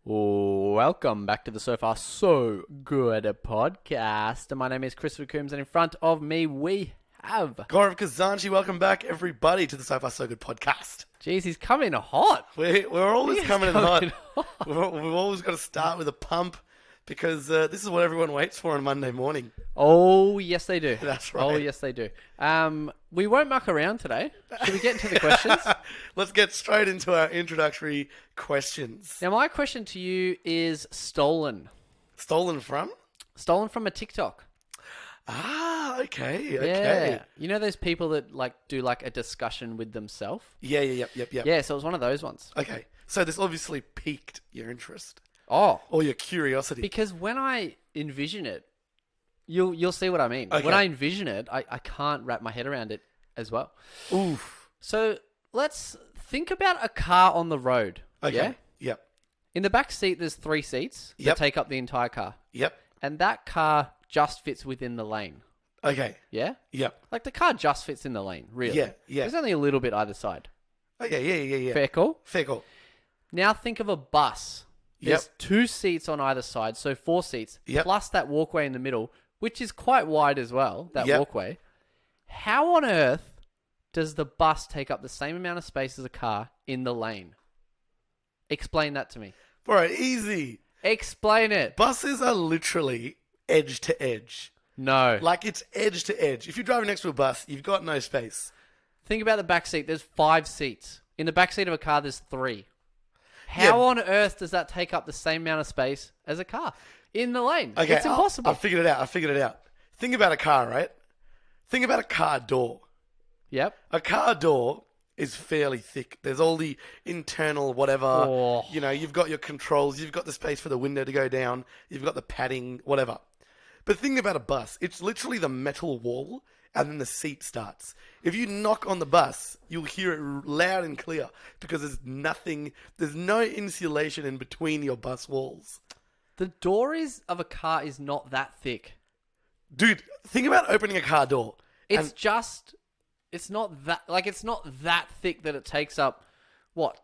Welcome back to the So Far So Good podcast. My name is Christopher Coombs, and in front of me we have... Gaurav Khazanchi. Welcome back, everybody, to the So Far So Good podcast. Jeez, he's coming hot. We're always coming in hot. hot. We've always got to start with a pump because this is what everyone waits for on Monday morning. Oh, yes they do. That's right. Oh, yes they do. We won't muck around today. Should we get into the questions? Let's get straight into our introductory questions. Now, my question to you is stolen. Stolen from? Stolen from a TikTok. Ah, okay. Yeah. You know those people that do a discussion with themselves? Yep. Yeah, so it was one of those ones. Okay. So this obviously piqued your interest. Oh. Or your curiosity. Because when I envision it, you'll see what I mean. Okay. When I envision it, I can't wrap my head around it as well. Oof. So let's think about a car on the road. Okay. Yeah? Yep. In the back seat, there's 3 seats that take up the entire car. Yep. And that car just fits within the lane. Okay. Yeah? Yep. Like the car just fits in the lane, really. Yeah. There's only a little bit either side. Okay, yeah. Fair call? Fair call. Now think of a bus. There's 2 seats on either side, so 4 seats, plus that walkway in the middle, which is quite wide as well, that walkway. How on earth does the bus take up the same amount of space as a car in the lane? Explain that to me. Bro, easy. Explain it. Buses are literally edge to edge. No. Like, it's edge to edge. If you're driving next to a bus, you've got no space. Think about the back seat. There's 5 seats. In the back seat of a car, there's 3. How on earth does that take up the same amount of space as a car in the lane? Okay, It's impossible. I figured it out. Think about a car, right? Think about a car door. Yep. A car door is fairly thick. There's all the internal whatever. Oh. You know, you've got your controls. You've got the space for the window to go down. You've got the padding, whatever. But think about a bus. It's literally the metal wall, and then the seat starts. If you knock on the bus, you'll hear it loud and clear because there's no insulation in between your bus walls. The door of a car is not that thick. Dude, think about opening a car door. It's not that thick that it takes up,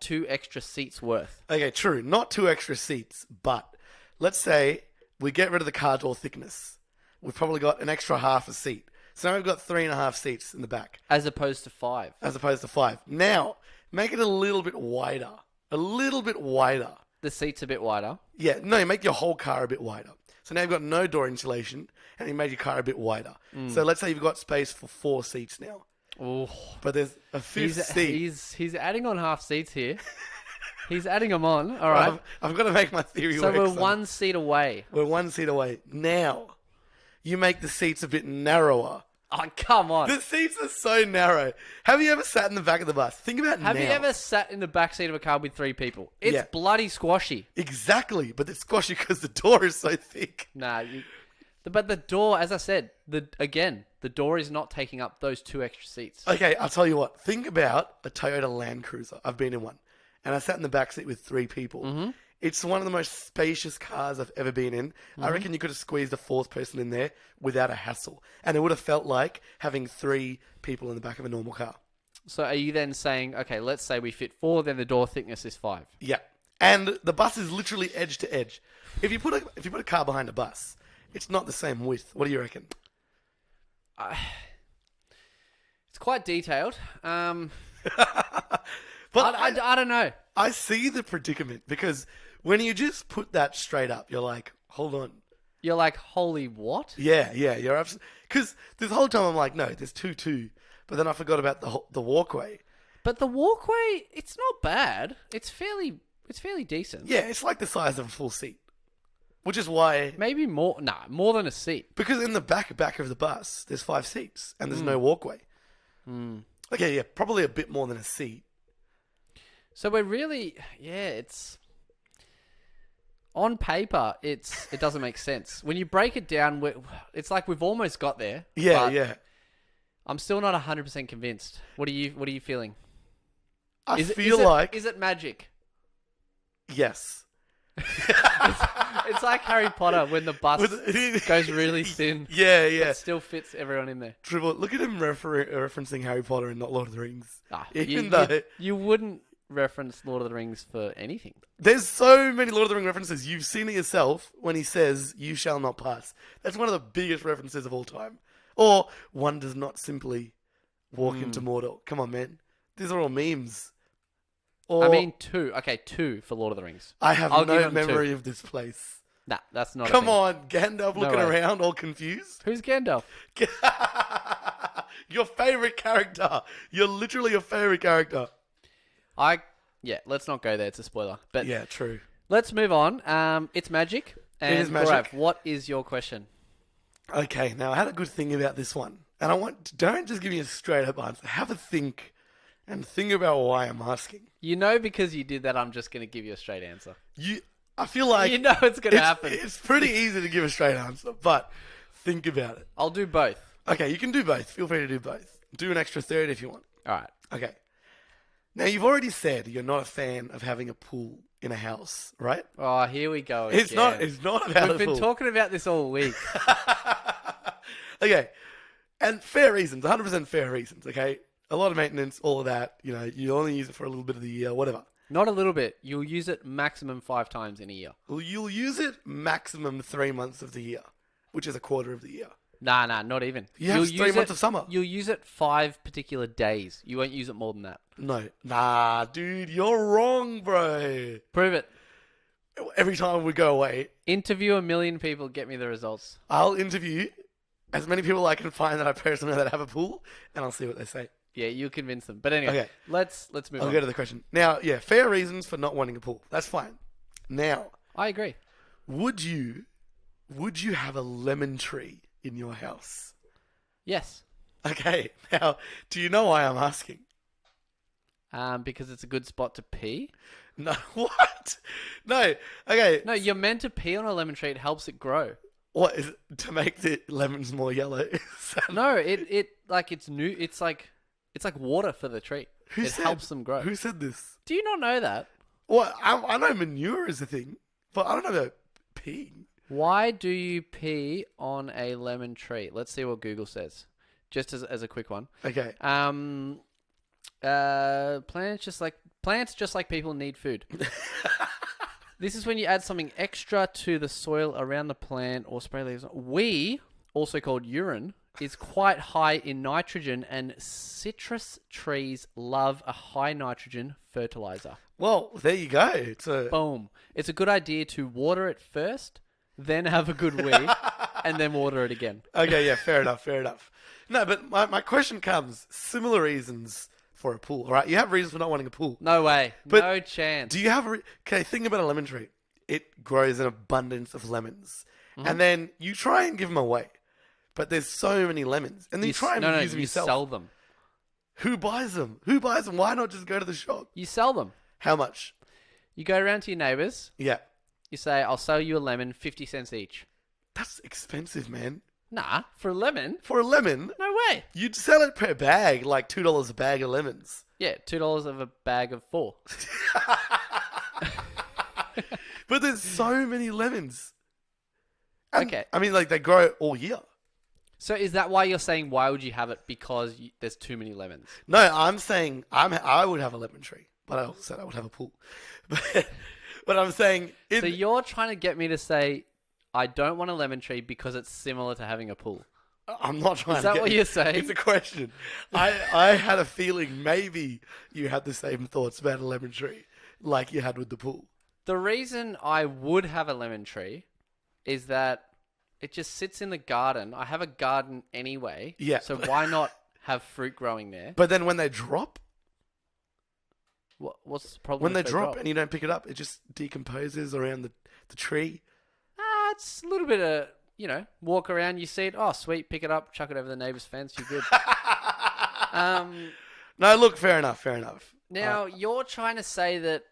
2 extra seats worth. Okay, true. Not 2 extra seats, but let's say we get rid of the car door thickness. We've probably got an extra half a seat. So now we've got 3.5 seats in the back. As opposed to 5. As opposed to 5. Now, make it a little bit wider. A little bit wider. The seat's a bit wider. Yeah, no, make your whole car a bit wider. So now you've got no door insulation, and you made your car a bit wider. So let's say you've got space for 4 seats now. Oh, But there's a 5th seat. He's adding on half seats here. He's adding them on. All right. I've got to make my theory work. So we're 1 seat away. We're 1 seat away. Now, you make the seats a bit narrower. Oh, come on. The seats are so narrow. Have you ever sat in the back of the bus? Think about Have you ever sat in the back seat of a car with 3 people? It's bloody squashy. Exactly, but it's squashy because the door is so thick. Nah, but the door, as I said, the door is not taking up those 2 extra seats. Okay, I'll tell you what. Think about a Toyota Land Cruiser. I've been in one. And I sat in the back seat with 3 people. Mm-hmm. It's one of the most spacious cars I've ever been in. Mm-hmm. I reckon you could have squeezed a 4th person in there without a hassle. And it would have felt like having 3 people in the back of a normal car. So are you then saying, okay, let's say we fit 4, then the door thickness is 5? Yeah. And the bus is literally edge to edge. If you put a car behind a bus, it's not the same width. What do you reckon? It's quite detailed. But I don't know. I see the predicament because when you just put that straight up, you're like, hold on. You're like, holy what? Yeah, you're absolutely... Because this whole time I'm like, no, there's 2. But then I forgot about the walkway. But the walkway, it's not bad. It's fairly decent. Yeah, it's like the size of a full seat. Which is why... Maybe more... Nah, more than a seat. Because in the back of the bus, there's 5 seats and there's no walkway. Okay, yeah, probably a bit more than a seat. So we're really... Yeah, it's... On paper, it doesn't make sense. When you break it down, it's like we've almost got there. Yeah. I'm still not 100% convinced. What are you feeling? I feel like... Is it magic? Yes. It's like Harry Potter when the bus goes really thin. Yeah. But still fits everyone in there. Dribble, look at him referencing Harry Potter and not Lord of the Rings. You wouldn't reference Lord of the Rings for anything. There's so many Lord of the Rings references. You've seen it yourself when he says, "You shall not pass." That's one of the biggest references of all time. Or, one does not simply walk into Mordor. Come on, man. These are all memes. Or, I mean, 2. Okay, 2 for Lord of the Rings. I have I'll give no him memory 2. of this place. Nah, that's not Come a thing. on, Gandalf looking way. around all confused. Who's Gandalf? Your favorite character. You're literally your favorite character. Yeah, let's not go there. It's a spoiler. But Yeah, true. let's move on. It's magic. And It is magic. Gaurav, what is your question? Okay, now I had a good thing about this one. And don't just give me a straight up answer. Have a think and think about why I'm asking. You know, because you did that, I'm just going to give you a straight answer. I feel like You know it's going to happen. It's pretty easy to give a straight answer, but think about it. I'll do both. Okay, you can do both. Feel free to do both. Do an extra third if you want. All right. Okay. Now, you've already said you're not a fan of having a pool in a house, right? Oh, here we go again. It's not about We've a been pool. talking about this all week. Okay. And fair reasons, 100% fair reasons, okay? A lot of maintenance, all of that. You know, you only use it for a little bit of the year, whatever. Not a little bit. You'll use it maximum 5 times in a year. Well, you'll use it maximum 3 months of the year, which is a quarter of the year. Nah, not even. You have 3 months of summer. You'll use it 5 particular days. You won't use it more than that. No. Nah, dude, you're wrong, bro. Prove it. Every time we go away, Interview 1 million people. Get me the results. I'll interview as many people I can find that I personally know that have a pool, and I'll see what they say. Yeah, you convince them. But anyway, Okay. let's move I'll on. go to the question. Now, yeah, fair reasons for not wanting a pool. That's fine. Now, I agree. would you have a lemon tree in your house? Yes. Okay. Now, do you know why I'm asking? Because it's a good spot to pee. No. What? No. Okay. No, you're meant to pee on a lemon tree. It helps it grow. What is it, to make the lemons more yellow? No, it's new. It's like water for the tree. It helps them grow. Who said this? Do you not know that? Well, I know manure is a thing, but I don't know about peeing. Why do you pee on a lemon tree? Let's see what Google says. Just as a quick one. Okay. Plants just like people need food. This is when you add something extra to the soil around the plant or spray leaves. We, also called urine, is quite high in nitrogen, and citrus trees love a high nitrogen fertilizer. Well, there you go. Boom. It's a good idea to water it first, then have a good wee, and then water it again. Okay, yeah, fair enough. No, but my question comes, similar reasons for a pool, all right? You have reasons for not wanting a pool. No way. But no chance. Do you have... Okay, think about a lemon tree. It grows an abundance of lemons. Mm-hmm. And then you try and give them away. But there's so many lemons. And then you try and use them yourself. You sell them. Who buys them? Why not just go to the shop? You sell them. How much? You go around to your neighbours. Yeah. You say, I'll sell you a lemon, 50 cents each. That's expensive, man. Nah, for a lemon? For a lemon? No way. You'd sell it per bag, like $2 a bag of lemons. Yeah, $2 of a bag of 4. But there's so many lemons. And, okay. I mean, like, they grow all year. So is that why you're saying why would you have it? Because there's too many lemons? No, I'm saying I would have a lemon tree, but I also said I would have a pool. But I'm saying... So you're trying to get me to say I don't want a lemon tree because it's similar to having a pool. I'm not trying to get... Is that what you're saying? It's a question. I had a feeling maybe you had the same thoughts about a lemon tree like you had with the pool. The reason I would have a lemon tree is that it just sits in the garden. I have a garden anyway. Yeah. So why not have fruit growing there? But then when they drop... What's the problem when if they drop and you don't pick it up, it just decomposes around the tree. It's a little bit of, walk around, you see it, oh, sweet, pick it up, chuck it over the neighbour's fence, you're good. No, look, fair enough. Now, you're trying to say that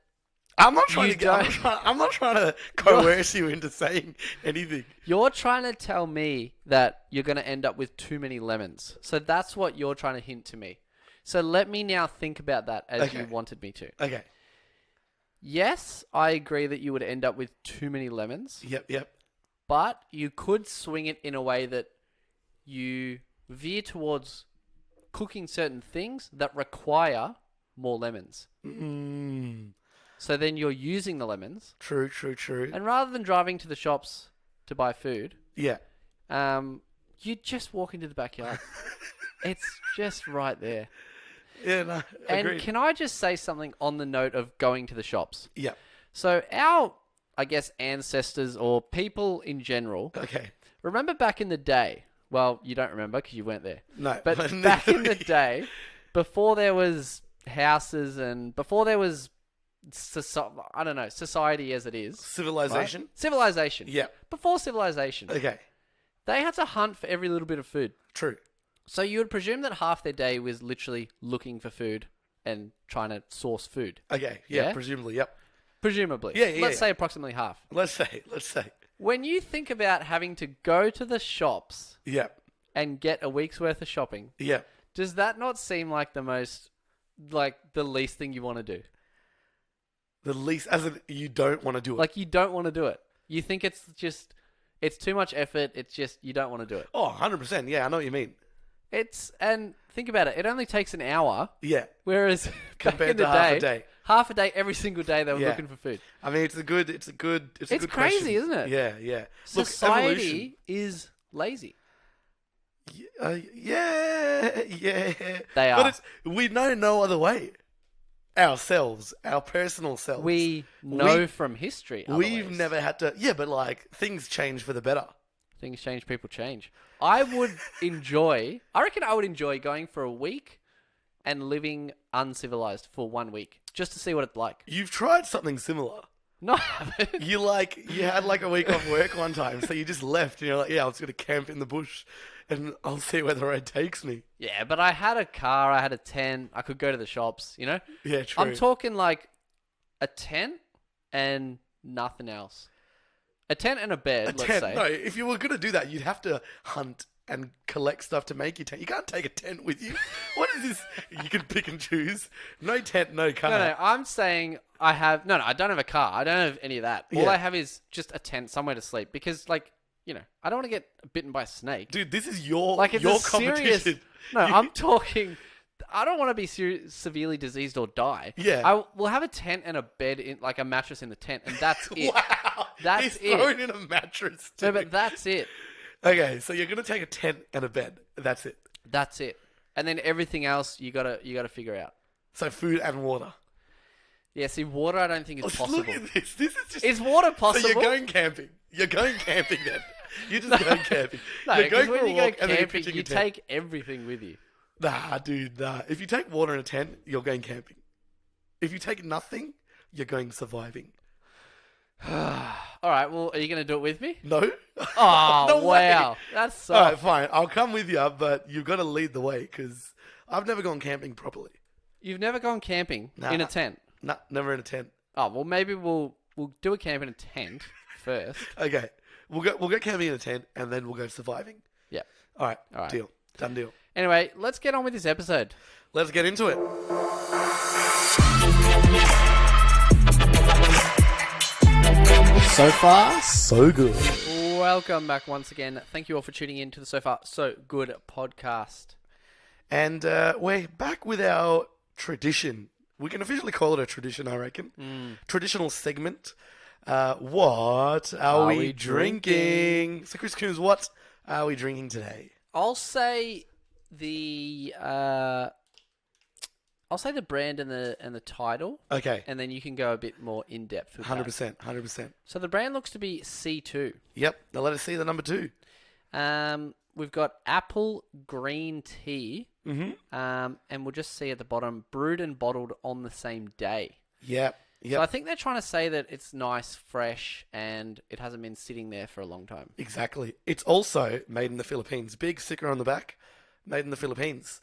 I'm not trying to coerce you into saying anything. You're trying to tell me that you're going to end up with too many lemons. So that's what you're trying to hint to me. So let me now think about that as you wanted me to. Okay. Yes, I agree that you would end up with too many lemons. Yep. But you could swing it in a way that you veer towards cooking certain things that require more lemons. Mm. So then you're using the lemons. True. And rather than driving to the shops to buy food, Yeah. you just walk into the backyard. It's just right there. Yeah, no, And agreed. can I just say something on the note of going to the shops? Yeah. So our, I guess, ancestors or people in general, Okay. remember back in the day, well, you don't remember because you weren't there. No. But back in the day, before there was houses and before there was, I don't know, society as it is. Civilization? Right? Civilization. Yeah. Before civilization. Okay. They had to hunt for every little bit of food. True. So you would presume that half their day was literally looking for food and trying to source food. Okay. Yeah, Yeah? presumably. Yep. Presumably. Yeah, Let's say approximately half. Let's say. When you think about having to go to the shops Yep. and get a week's worth of shopping, Yep. does that not seem like the least thing you want to do? The least, as in, you don't want to do it. Like, you don't want to do it. You think it's too much effort. It's just, you don't want to do it. Oh, 100%. Yeah, I know what you mean. And think about it. It only takes an hour. Yeah. Whereas back Compared in the to day, half a day, every single day they were Yeah. looking for food. I mean, it's a good It's question. crazy, isn't it? Yeah, yeah. Society is lazy. Yeah. They are. But we know no other way. Ourselves, our personal selves. We know from history. We've otherwise. never had to. Yeah, but like things change for the better. Things change, people change. I reckon I would enjoy going for a week and living uncivilized for 1 week just to see what it's like. You've tried something similar. No, I haven't. You had like a week off work one time, so you just left and you're like, yeah, I'm just gonna camp in the bush and I'll see where the road takes me. Yeah, but I had a car, I had a tent, I could go to the shops, you know? Yeah, true. I'm talking like a tent and nothing else. A tent and a bed, let's say. No, if you were gonna do that, you'd have to hunt and collect stuff to make your tent. You can't take a tent with you. What is this? You can pick and choose. No tent, no car. No, I'm saying I don't have a car. I don't have any of that. All Yeah. I have is just a tent, somewhere to sleep. Because, like, you know, I don't want to get bitten by a snake. Dude, this is your Like, it's your a serious... competition. No, I'm talking... I don't want to be severely diseased or die. Yeah. I will have a tent and a bed, like a mattress in the tent, and that's it. Wow. That's He's thrown in a mattress, No, dude. but that's it. Okay, so you're gonna take a tent and a bed. That's it. That's it. And then everything else you gotta figure out. So food and water. Yeah, see, water I don't think is possible. Look at this. This is just. Is water possible? So you're going camping. You're going camping then. You're just going camping. No, you're going because for when a you walk go and then you're camping, pitching you a tent. take everything with you. Nah, dude, nah. If you take water in a tent, you're going camping. If you take nothing, you're going surviving. All right, well, are you going to do it with me? No? Oh, No way. wow. That's so... All right, fine. I'll come with you, but you've got to lead the way because I've never gone camping properly. You've never gone camping Nah. in a tent? Nah, never in a tent. Oh, well, maybe we'll do a camp in a tent first. Okay, we'll go camping in a tent and then we'll go surviving. Yeah. All right, All right. deal. Done deal. Anyway, let's get on with this episode. Let's get into it. So far, so good. Welcome back once again. Thank you all for tuning in to the So Far So Good podcast. And we're back with our tradition. We can officially call it a tradition, I reckon. Traditional segment. What are we drinking? So, Chris Coombs, what are we drinking today? I'll say the brand and the title. Okay. And then you can go a bit more in depth with 100%. 100%. So the brand looks to be C2. Yep. Now let us see the number 2. We've got apple green tea. Mm-hmm. And we'll just see at the bottom, brewed and bottled on the same day. Yep. So I think they're trying to say that it's nice, fresh, and it hasn't been sitting there for a long time. Exactly. It's also made in the Philippines. Big sticker on the back. Made in the Philippines.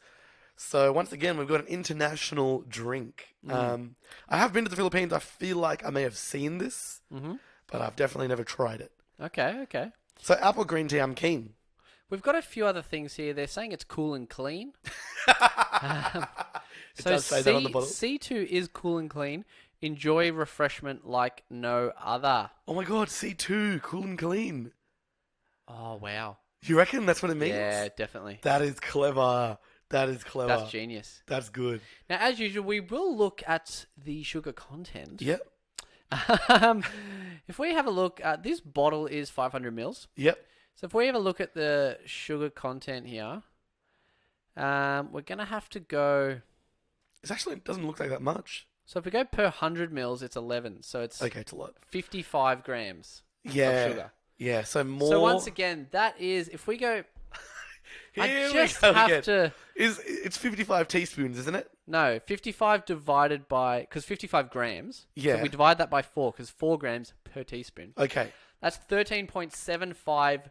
So once again, we've got an international drink. I have been to the Philippines. I feel like I may have seen this, but I've definitely never tried it. Okay. So apple green tea, I'm keen. We've got a few other things here. They're saying it's cool and clean. It does say that on the bottle. C2 is cool and clean. Enjoy refreshment like no other. Oh my god, C2, cool and clean. Oh, wow. You reckon that's what it means? Yeah, definitely. That is clever. That is clever. That's genius. That's good. Now, as usual, we will look at the sugar content. Yep. If we have a look at this bottle is 500 mils. Yep. So if we have a look at the sugar content here, we're going to have to go... It doesn't look like that much. So if we go per 100 mils, it's 11. So it's a lot. 55 grams of sugar. Yeah, so more... So once again, that is... If we go... Here I just we go have again. to... It's 55 teaspoons, isn't it? No, 55 divided by... Because 55 grams. Yeah. So we divide that by 4, because 4 grams per teaspoon. Okay. That's 13.75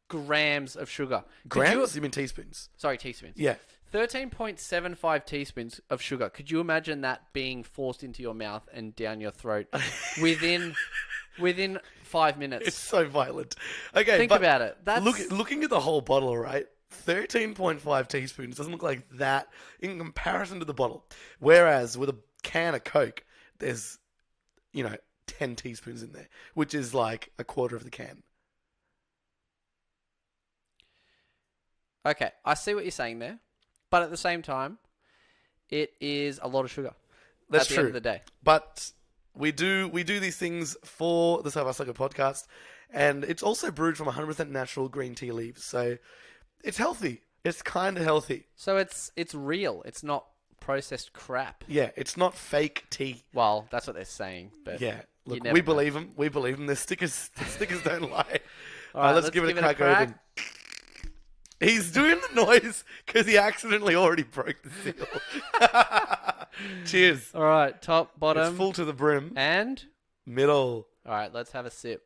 grams of sugar. Grams? You mean teaspoons? Sorry, teaspoons. Yeah. 13.75 teaspoons of sugar. Could you imagine that being forced into your mouth and down your throat within 5 minutes? It's so violent. Okay, Think about it. That's... Looking at the whole bottle, right? 13.5 teaspoons doesn't look like that in comparison to the bottle. Whereas with a can of Coke, there's, 10 teaspoons in there, which is like a quarter of the can. Okay, I see what you're saying there. But at the same time, it is a lot of sugar. That's at the true. end of the day. But we do these things for the Save Our Sugar podcast, and it's also brewed from 100% natural green tea leaves. So it's healthy. It's kind of healthy. So it's real. It's not processed crap. Yeah, it's not fake tea. Well, that's what they're saying. But yeah, look, we believe them. We believe them. The stickers don't lie. All right, let's give it a crack open. He's doing the noise because he accidentally already broke the seal. Cheers. All right, top, bottom. It's full to the brim. And? Middle. All right, let's have a sip.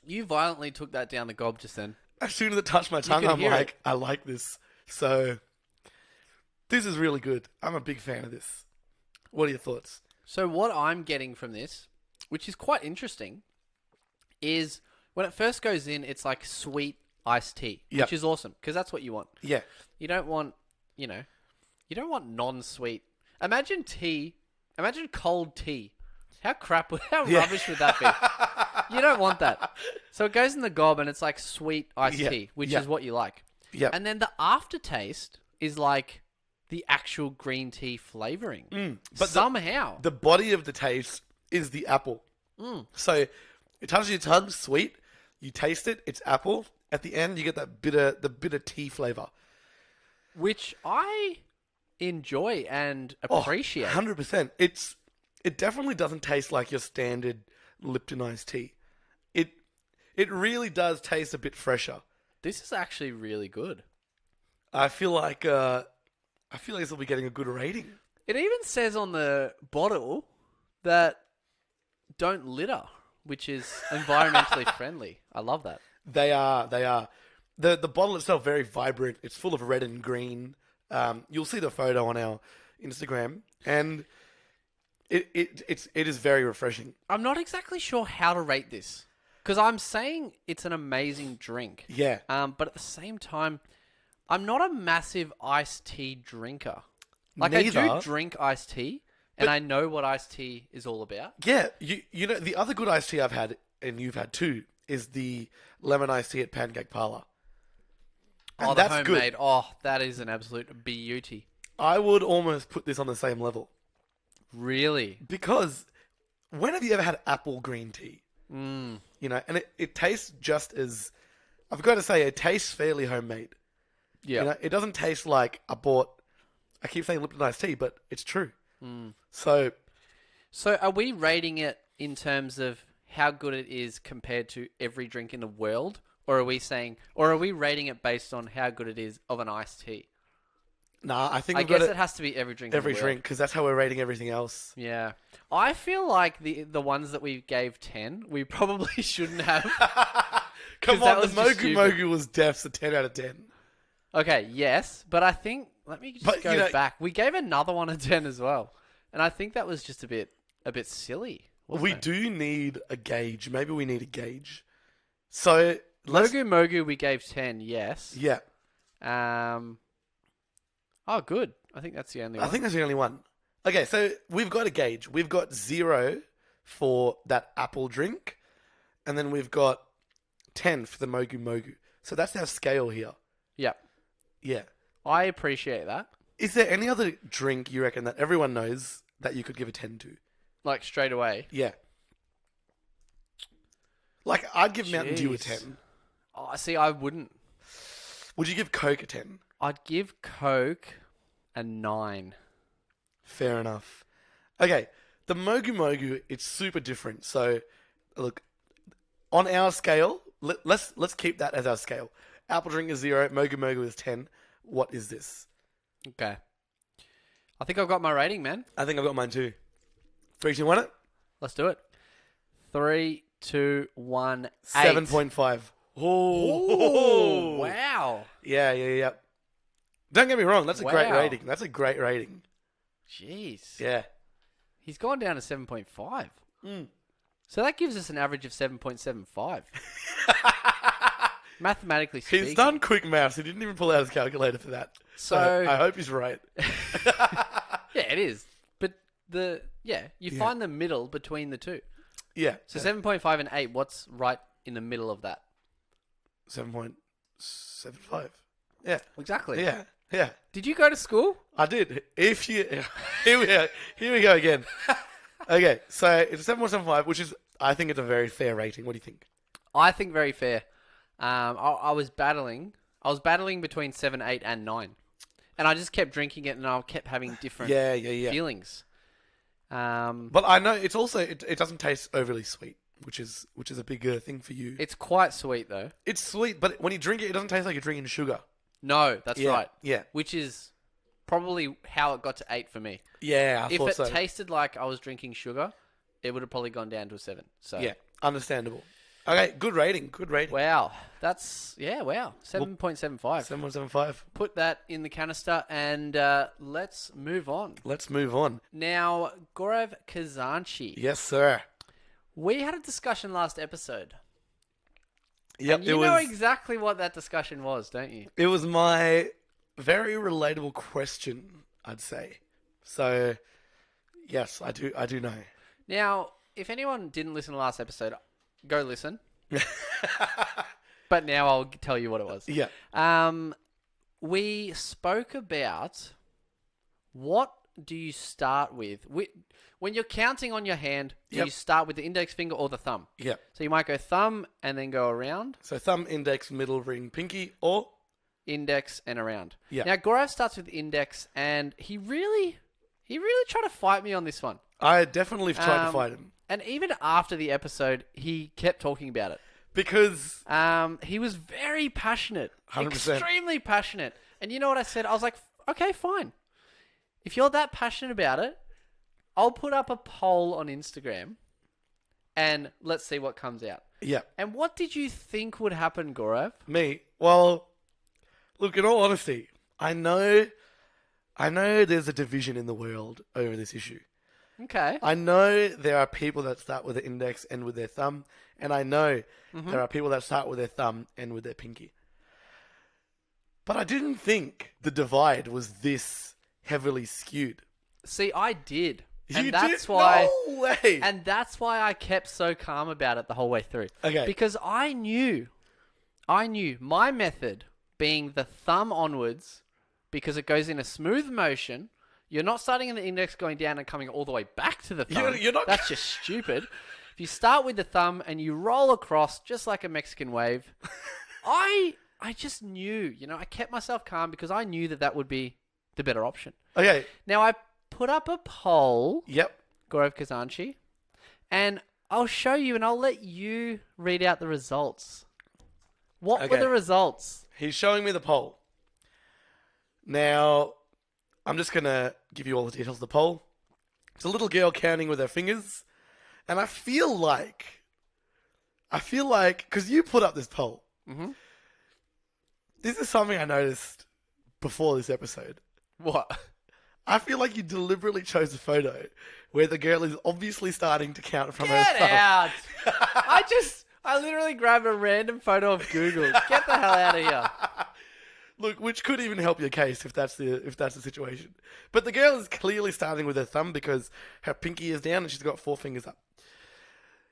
You violently took that down the gob just then. As soon as it touched my tongue, I'm like, I like this. So, this is really good. I'm a big fan of this. What are your thoughts? So what I'm getting from this, which is quite interesting, is when it first goes in, it's like sweet iced tea, which is awesome because that's what you want. Yeah. You don't want, you don't want non-sweet. Imagine cold tea. How rubbish would that be? You don't want that. So it goes in the gob and it's like sweet iced tea, which is what you like. Yeah. And then the aftertaste is like the actual green tea flavoring. But somehow. The body of the taste is the apple. So it touches your tongue, sweet. You taste it, it's apple. At the end, you get the bitter tea flavor. Which I enjoy and appreciate. 100%. It definitely doesn't taste like your standard Lipton iced tea. It really does taste a bit fresher. This is actually really good. I feel like this will be getting a good rating. It even says on the bottle that don't litter, which is environmentally friendly. I love that. They are. The bottle itself very vibrant. It's full of red and green. You'll see the photo on our Instagram, and it is very refreshing. I'm not exactly sure how to rate this because I'm saying it's an amazing drink. Yeah. But at the same time, I'm not a massive iced tea drinker. Like Neither. I do drink iced tea, and I know what iced tea is all about. Yeah. You know the other good iced tea I've had, and you've had too, is the lemon iced tea at Pancake Parlour. And that's homemade. Good. Oh, that is an absolute beauty. I would almost put this on the same level. Really? Because when have you ever had apple green tea? And it tastes just as... I've got to say, it tastes fairly homemade. Yeah. It doesn't taste like I keep saying Lipton iced tea, but it's true. So are we rating it in terms of how good it is compared to every drink in the world? Or are we rating it based on how good it is of an iced tea? Nah, I think I guess it has to be every drink. Every drink, because that's how we're rating everything else. Yeah, I feel like the ones that we gave 10, we probably shouldn't have. Come on, the Mogu Mogu was defs a 10 out of 10. Okay, yes, but I think let me just go back. We gave another one a 10 as well, and I think that was just a bit silly. We do need a gauge. Maybe we need a gauge. So Mogu Mogu, we gave 10. Yes. Yeah. Oh, good. I think that's the only one. I think that's the only one. Okay, so we've got a gauge. We've got 0 for that apple drink, and then we've got 10 for the Mogu Mogu. So that's our scale here. Yeah. Yeah. I appreciate that. Is there any other drink you reckon that everyone knows that you could give a 10 to? Like straight away. Yeah. Like, I'd give Mountain Dew a 10. Oh, see, I wouldn't. Would you give Coke a 10? I'd give Coke a 9. Fair enough. Okay, the Mogu Mogu, it's super different. So, look, on our scale, let's keep that as our scale. Apple Drink is 0, Mogu Mogu is 10. What is this? Okay. I think I've got my rating, man. I think I've got mine too. 3, 2, 1 it? Let's do it. 3, 2, 1, 8. 7.5. Oh, wow. Yeah. Don't get me wrong, that's a great rating. That's a great rating. Jeez. Yeah. He's gone down to 7.5. So that gives us an average of 7.75. Mathematically speaking. He's done quick maths. He didn't even pull out his calculator for that. So I hope he's right. Yeah, it is. But you find the middle between the two. Yeah. So 7.5 and 8, what's right in the middle of that? 7.75. Yeah. Exactly. Yeah. Did you go to school? I did. Here we go again. Okay, so it's a 7.75, which is, I think it's a very fair rating. What do you think? I think very fair. I was battling between 7, 8, and 9. And I just kept drinking it and I kept having different feelings. But I know it's also, it doesn't taste overly sweet, which is a bigger thing for you. It's quite sweet though. It's sweet, but when you drink it, it doesn't taste like you're drinking sugar. No, that's right. Yeah. Which is probably how it got to 8 for me. Yeah, I thought so. If it tasted like I was drinking sugar, it would have probably gone down to a 7. So yeah, understandable. Okay, good rating. Wow. That's, wow. 7.75. 7.75. Put that in the canister and let's move on. Now, Gaurav Khazanchi. Yes, sir. We had a discussion last episode. Yep, and you know exactly what that discussion was, don't you? It was my very relatable question, I'd say. So, yes, I do know. Now, if anyone didn't listen to last episode, go listen. But now I'll tell you what it was. Yeah. We spoke about what do you start with? When you're counting on your hand, do you start with the index finger or the thumb? Yeah. So you might go thumb and then go around. So thumb, index, middle, ring, pinky, or? Index and around. Yeah. Now, Gaurav starts with index and he really tried to fight me on this one. I definitely tried to fight him. And even after the episode, he kept talking about it. Because? He was very passionate. 100%. Extremely passionate. And you know what I said? I was like, okay, fine. If you're that passionate about it, I'll put up a poll on Instagram and let's see what comes out. Yeah. And what did you think would happen, Gaurav? Me? Well, look, in all honesty, I know there's a division in the world over this issue. Okay. I know there are people that start with the index and with their thumb, and I know there are people that start with their thumb and with their pinky. But I didn't think the divide was this heavily skewed. See, I did. And You that's did? why No way! And that's why I kept so calm about it the whole way through. Okay. Because I knew my method being the thumb onwards, because it goes in a smooth motion. You're not starting in the index, going down and coming all the way back to the thumb. You're not... That's just stupid. If you start with the thumb and you roll across just like a Mexican wave, I just knew, I kept myself calm because I knew that would be the better option. Okay. Now, I put up a poll, Yep. Gaurav Khazanchi, and I'll show you and I'll let you read out the results. What were the results? He's showing me the poll. Now, I'm just going to give you all the details of the poll. It's a little girl counting with her fingers. And I feel like, because you put up this poll. Mm-hmm. This is something I noticed before this episode. What? I feel like you deliberately chose a photo where the girl is obviously starting to count from her Get thumb. out! I literally grabbed a random photo of Google. Get the hell out of here. Look, which could even help your case if that's the situation. But the girl is clearly starting with her thumb because her pinky is down and she's got 4 fingers up.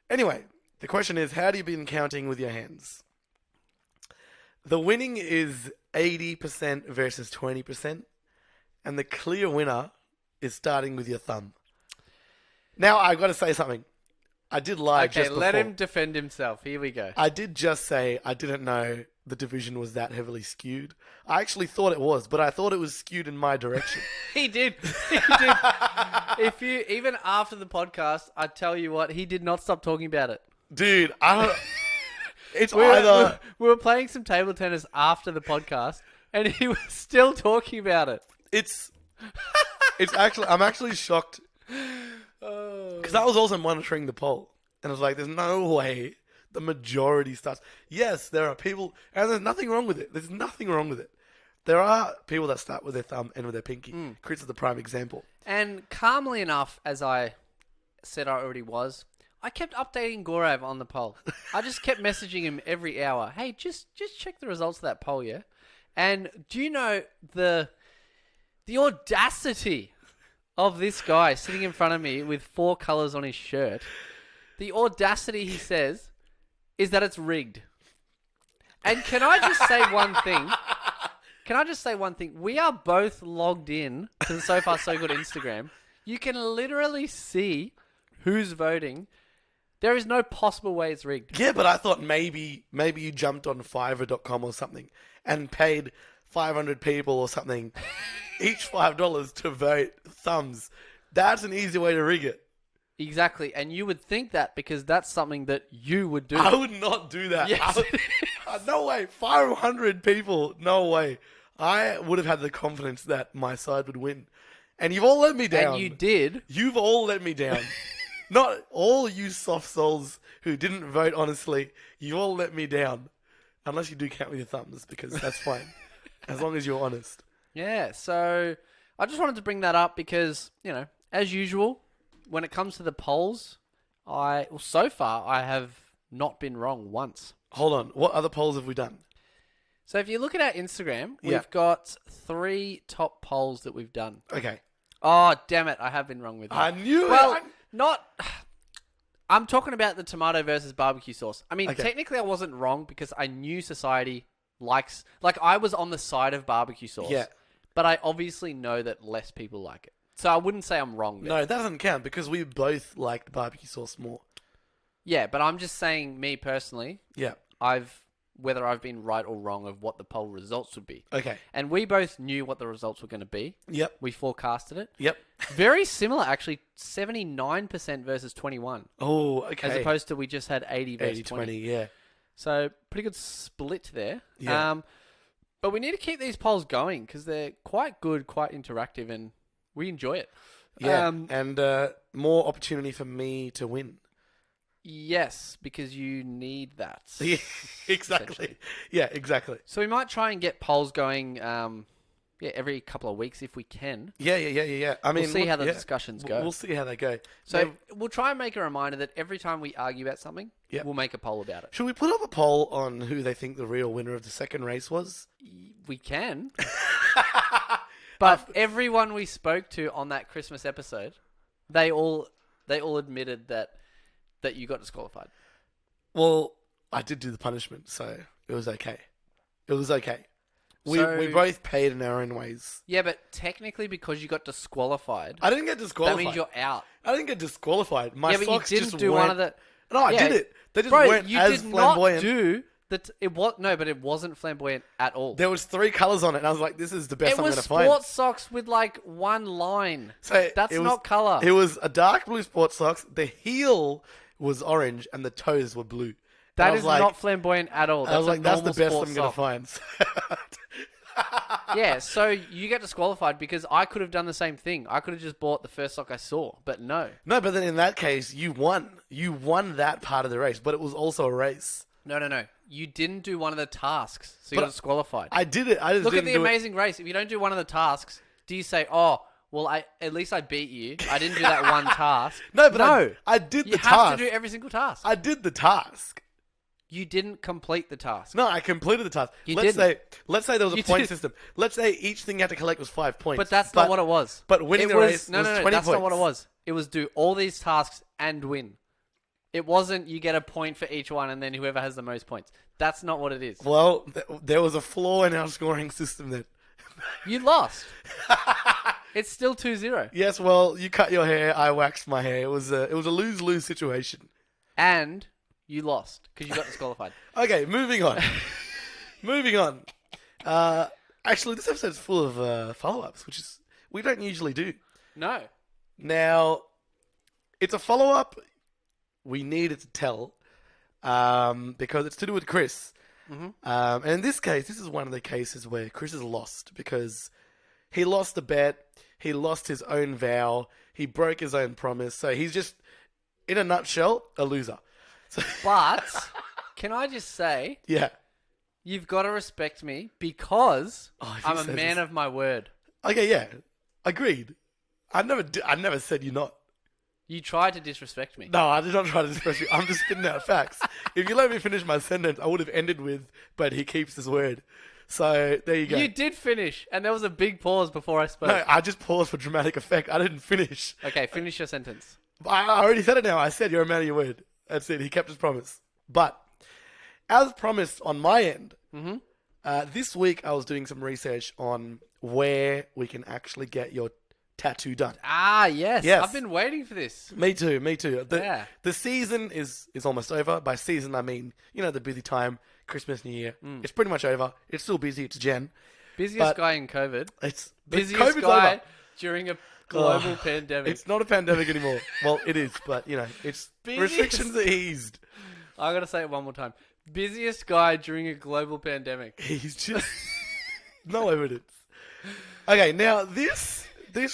Anyway, the question is, how do you begin counting with your hands? The winning is 80% versus 20%. And the clear winner is starting with your thumb. Now, I've got to say something. I did lie just before. Let him defend himself. Here we go. I did just say I didn't know the division was that heavily skewed. I actually thought it was, but I thought it was skewed in my direction. He did. He did. If you even after the podcast, I tell you what, he did not stop talking about it. Dude, I don't. It's we were playing some table tennis after the podcast, and he was still talking about it. It's actually. I'm actually shocked. Because I was also monitoring the poll. And I was like, there's no way the majority starts. Yes, there are people, and there's nothing wrong with it. There's nothing wrong with it. There are people that start with their thumb and with their pinky. Chris is the prime example. And calmly enough, as I said I already was, I kept updating Gaurav on the poll. I just kept messaging him every hour. Hey, just check the results of that poll, yeah? And do you know the audacity of this guy sitting in front of me with 4 colours on his shirt? The audacity, he says, is that it's rigged. And can I just say one thing? We are both logged in to the So Far So Good Instagram. You can literally see who's voting. There is no possible way it's rigged. Yeah, but I thought maybe you jumped on Fiverr.com or something and paid 500 people or something, each $5 to vote thumbs. That's an easy way to rig it. Exactly, and you would think that because that's something that you would do. I would not do that. Yes. No way. 500 people. No way. I would have had the confidence that my side would win. And you've all let me down. And you did. You've all let me down. Not all you soft souls who didn't vote honestly. You all let me down. Unless you do count with your thumbs, because that's fine. As long as you're honest. Yeah, so I just wanted to bring that up because, as usual, when it comes to the polls, so far I have not been wrong once. Hold on. What other polls have we done? So if you look at our Instagram, we've got 3 top polls that we've done. Okay. Oh, damn it. I have been wrong with you. I knew it. Well, I'm talking about the tomato versus barbecue sauce. I mean, technically I wasn't wrong because I knew society likes... I was on the side of barbecue sauce. Yeah. But I obviously know that less people like it. So I wouldn't say I'm wrong there. No, that doesn't count because we both liked barbecue sauce more. Yeah, but I'm just saying, me personally, Yeah. whether I've been right or wrong of what the poll results would be. Okay. And we both knew what the results were going to be. Yep. We forecasted it. Yep. Very similar, actually. 79% versus 21. Oh, okay. As opposed to we just had 80 versus 20, yeah. So, pretty good split there. Yeah. But we need to keep these polls going because they're quite good, quite interactive, and we enjoy it. Yeah, and more opportunity for me to win. Yes, because you need that. Yeah, exactly. Yeah, exactly. So we might try and get polls going every couple of weeks if we can. Yeah. I mean, we'll see how the discussions go. We'll see how they go. So we'll try and make a reminder that every time we argue about something, we'll make a poll about it. Should we put up a poll on who they think the real winner of the second race was? We can. But everyone we spoke to on that Christmas episode, they all admitted that you got disqualified. Well, I did do the punishment, so it was okay. It was okay. We both paid in our own ways. Yeah, but technically because you got disqualified... I didn't get disqualified. That means you're out. I didn't get disqualified. My socks but you didn't just do weren't... one of the... No, I did it. They just weren't as flamboyant. But it wasn't flamboyant at all. There was 3 colours on it, and I was like, this is the best I'm going to find. It was sports socks with, one line. So that's not colour. It was a dark blue sports socks. The heel was orange, and the toes were blue. That is not flamboyant at all. I was like, that's the best I'm going to find. Yeah, so you get disqualified because I could have done the same thing. I could have just bought the first sock I saw, but no. No, but then in that case, you won. You won that part of the race, but it was also a race. No. You didn't do one of the tasks, so you got disqualified. I did it. I just Look didn't at the Amazing Race. If you don't do one of the tasks, do you say, oh, well, at least I beat you. I didn't do that one task. No, but I did the task. You have to do every single task. I did the task. You didn't complete the task. No, I completed the task. Let's say there was a point system. Let's say each thing you had to collect was 5 points. But that's not what it was. But winning the race was 20 that's points. not what it was. It was do all these tasks and win. It wasn't you get a point for each one and then whoever has the most points. That's not what it is. Well, there was a flaw in our scoring system that... You lost. It's still 2-0. Yes, well, you cut your hair, I waxed my hair. It was a lose-lose situation. And you lost because you got disqualified. Okay, moving on. Moving on. Actually, this episode's full of follow-ups, which is we don't usually do. No. Now, it's a follow-up we needed to tell because it's to do with Chris. Mm-hmm. And in this case, this is one of the cases where Chris is lost because he lost the bet, he lost his own vow, he broke his own promise. So he's just, in a nutshell, a loser. So But, can I just say, yeah. you've got to respect me because if I'm you a say man this- of my word. Okay, yeah. Agreed. I never said you're not. You tried to disrespect me. No, I did not try to disrespect you. I'm just spitting out facts. If you let me finish my sentence, I would have ended with, but he keeps his word. So, there you go. You did finish, and there was a big pause before I spoke. No, I just paused for dramatic effect. I didn't finish. Okay, finish your sentence. I already said it now. I said you're a man of your word. That's it. He kept his promise. But, as promised on my end, this week I was doing some research on where we can actually get your tattoo done. Ah, yes. Yes. I've been waiting for this. Me too. Yeah. The season is almost over. By season, I mean, the busy time, Christmas, New Year. It's pretty much over. It's still busy. It's Jan. Busiest guy in COVID. It's Busiest COVID's guy over. during a global pandemic. It's not a pandemic anymore. Well, it is, but, it's Busiest- restrictions are eased. I got to say it one more time. Busiest guy during a global pandemic. He's just... no evidence. Okay, now this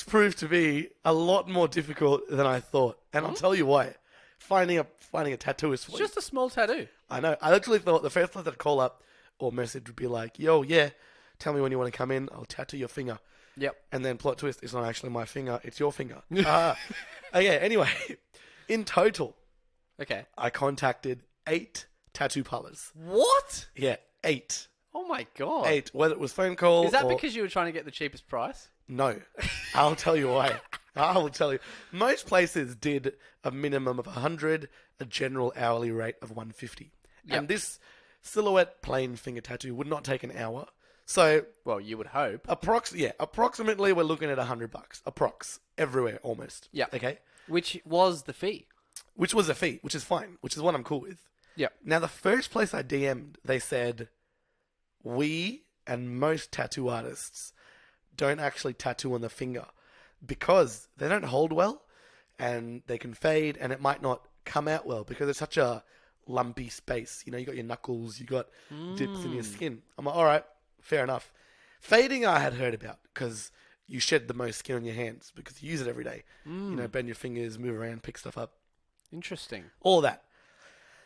proved to be a lot more difficult than I thought. And I'll tell you why. Finding a tattooist for It's you. just a small tattoo. I know. I literally thought the first place I'd call up or message would be like, yo, yeah, tell me when you want to come in. I'll tattoo your finger. Yep. And then plot twist, it's not actually my finger, it's your finger. Okay, anyway, in total, Okay. I contacted 8 tattoo parlors. What? Yeah, 8. Oh my God. 8, whether it was phone call Is that or... because you were trying to get the cheapest price? No. I'll tell you why. I will tell you. Most places did a minimum of 100, a general hourly rate of 150. Yep. And this silhouette plain finger tattoo would not take an hour. So, Well, you would hope. approximately we're looking at $100. Approx. Everywhere, almost. Yeah. Okay? Which was the fee. Which was a fee, which is fine, which is what I'm cool with. Yep. Now, the first place I DM'd, they said, we and most tattoo artists don't actually tattoo on the finger because they don't hold well and they can fade and it might not come out well because it's such a lumpy space. You got your knuckles, you got dips in your skin. I'm like, all right, fair enough. Fading I had heard about because you shed the most skin on your hands because you use it every day. Bend your fingers, move around, pick stuff up. Interesting. All that.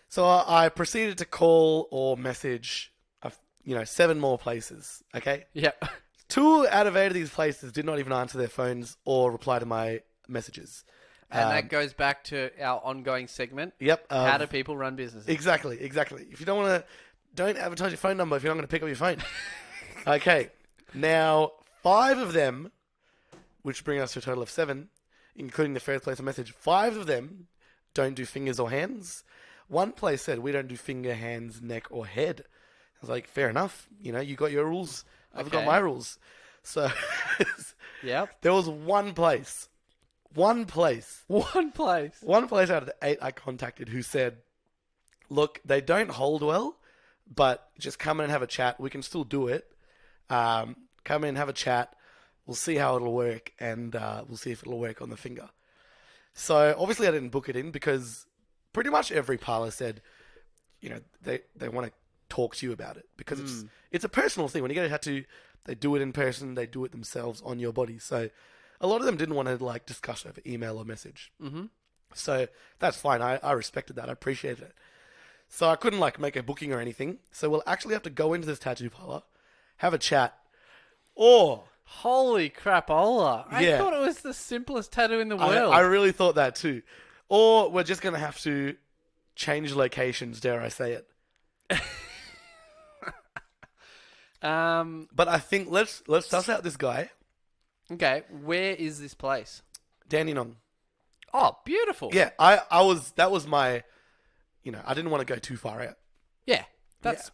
So I proceeded to call or message, 7 more places. Okay, Yep. 2 out of 8 of these places did not even answer their phones or reply to my messages. And that goes back to our ongoing segment. Yep. How do people run businesses? Exactly. If you don't advertise your phone number if you're not going to pick up your phone. Okay. Now 5 of them, which bring us to a total of 7, including the first place of message. 5 of them don't do fingers or hands. One place said we don't do finger, hands, neck, or head. I was like, fair enough. You got your rules. I've got Okay. my rules. So Yep. there was one place One place. out of the 8 I contacted who said, look, they don't hold well, but just come in and have a chat. We can still do it. Come in, have a chat. We'll see how it'll work, and we'll see if it'll work on the finger. So obviously I didn't book it in because pretty much every parlor said, they want to talk to you about it because it's a personal thing. When you get a tattoo, they do it in person, they do it themselves on your body. So a lot of them didn't want to discuss over email or message. Mm-hmm. So that's fine. I respected that. I appreciated it. So I couldn't make a booking or anything. So we'll actually have to go into this tattoo parlor, have a chat, or Holy crapola. I Yeah. thought it was the simplest tattoo in the world. I really thought that too. Or we're just going to have to change locations, dare I say it. But I think let's suss out this guy, Okay, where is this place? Dandenong. Oh, beautiful. Yeah, that was my I didn't want to go too far out. Yeah, that's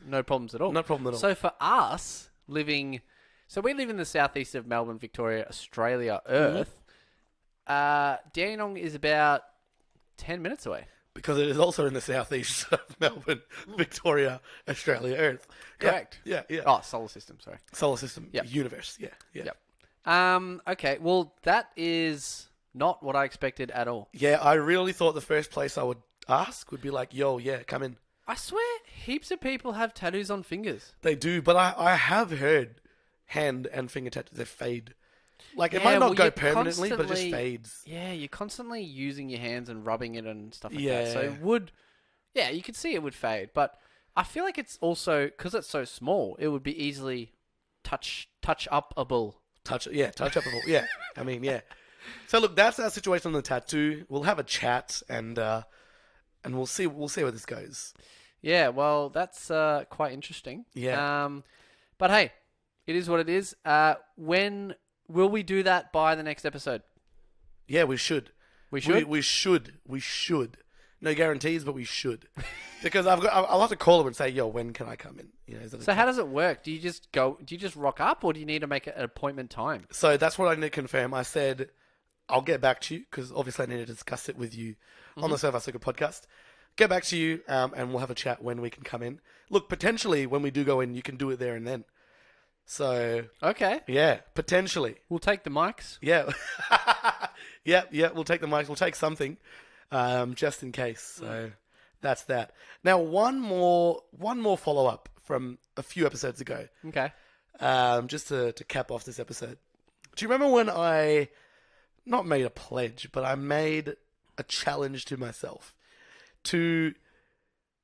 no problems at all. No problem at all. So for us, we live in the southeast of Melbourne, Victoria, Australia, Earth. Dandenong is about 10 minutes away. Because it is also in the southeast of Melbourne, Victoria, Australia, Earth. Correct. Yeah. Oh, solar system, sorry. Solar system, universe, yeah. Yep. Okay, well, that is not what I expected at all. Yeah, I really thought the first place I would ask would be like, yo, yeah, come in. I swear, heaps of people have tattoos on fingers. They do, but I have heard hand and finger tattoos, they fade. Like, it might not go permanently, but it just fades. Yeah, you're constantly using your hands and rubbing it and stuff like Yeah. that. So it would, you could see it would fade. But I feel like it's also, because it's so small, it would be easily touch-upable. Touch-upable. Yeah, I mean, yeah. So look, that's our situation on the tattoo. We'll have a chat and we'll see where this goes. Yeah, well, that's quite interesting. Yeah. But hey, it is what it is. When will we do that by the next episode? Yeah, we should. We should? We should. No guarantees, but we should. Because I'll have to call them and say, yo, when can I come in? So how does it work? Do you just rock up, or do you need to make an appointment time? So that's what I need to confirm. I said, I'll get back to you, because obviously I need to discuss it with you on the So Far So Good podcast. Get back to you, and we'll have a chat when we can come in. Look, potentially, when we do go in, you can do it there and then. So... Okay. Yeah, potentially. We'll take the mics. Yeah. yeah, we'll take the mics. We'll take something, just in case. So that's that. Now, one more follow-up from a few episodes ago. Okay. Just to cap off this episode. Do you remember when I not made a pledge, but I made a challenge to myself to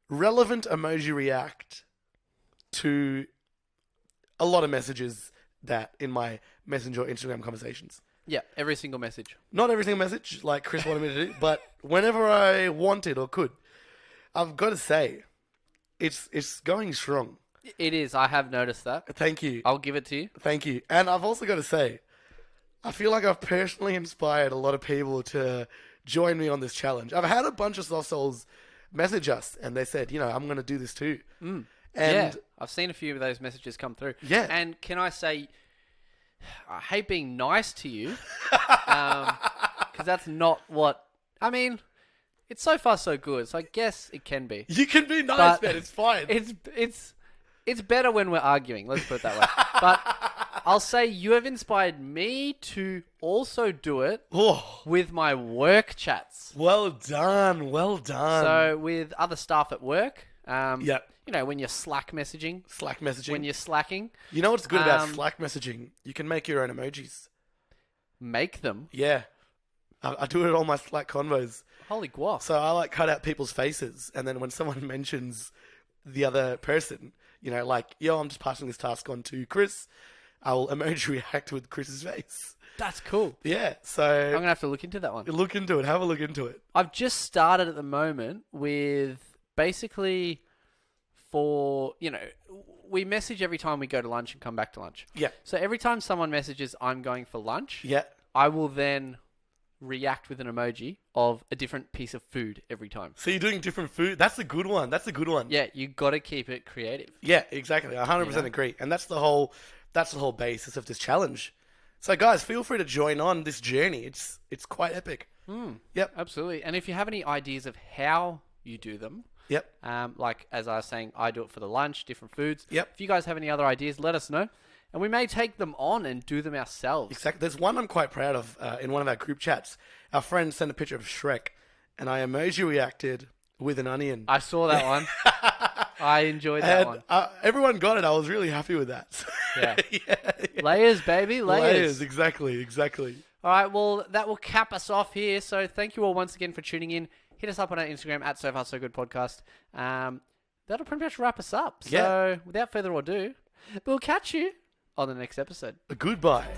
relevant emoji react to a lot of messages that in my Messenger or Instagram conversations? Yeah, every single message. Not every single message like Chris wanted me to do, but whenever I wanted or could. I've got to say, it's going strong. It is. I have noticed that. Thank you. I'll give it to you. Thank you. And I've also got to say, I feel like I've personally inspired a lot of people to join me on this challenge. I've had a bunch of soft souls message us, and they said, I'm going to do this too. And yeah, I've seen a few of those messages come through. Yeah. And can I say, I hate being nice to you, because that's not what... I mean, it's so far so good, so I guess it can be. You can be nice, man. It's fine. It's better when we're arguing, let's put it that way. But I'll say you have inspired me to also do it with my work chats. Well done. So with other staff at work, yeah. When you're Slack messaging. When you're slacking. You know what's good about Slack messaging? You can make your own emojis. Make them? Yeah. I do it on my Slack convos. Holy guap. So I cut out people's faces, and then when someone mentions the other person, like, yo, I'm just passing this task on to Chris, I will emoji react with Chris's face. That's cool. Yeah, so... I'm going to have to look into that one. Look into it. Have a look into it. I've just started at the moment with basically for, we message every time we go to lunch and come back to lunch. Yeah. So every time someone messages, I'm going for lunch, yeah, I will then react with an emoji of a different piece of food every time. So you're doing different food? That's a good one. Yeah, you got to keep it creative. Yeah, exactly. I 100% agree. And that's the whole basis of this challenge. So guys, feel free to join on this journey. It's quite epic. Yep. Absolutely. And if you have any ideas of how you do them, yep. Like as I was saying, I do it for the lunch, different foods. Yep. If you guys have any other ideas, let us know. And we may take them on and do them ourselves. Exactly. There's one I'm quite proud of in one of our group chats. Our friend sent a picture of Shrek, and I emoji reacted with an onion. I saw that one. I enjoyed that one. Everyone got it. I was really happy with that. Yeah. Yeah. Layers, baby. Layers. Exactly. All right. Well, that will cap us off here. So thank you all once again for tuning in. Hit us up on our Instagram at So Far So Good Podcast. That'll pretty much wrap us up. So without further ado, we'll catch you on the next episode. Goodbye.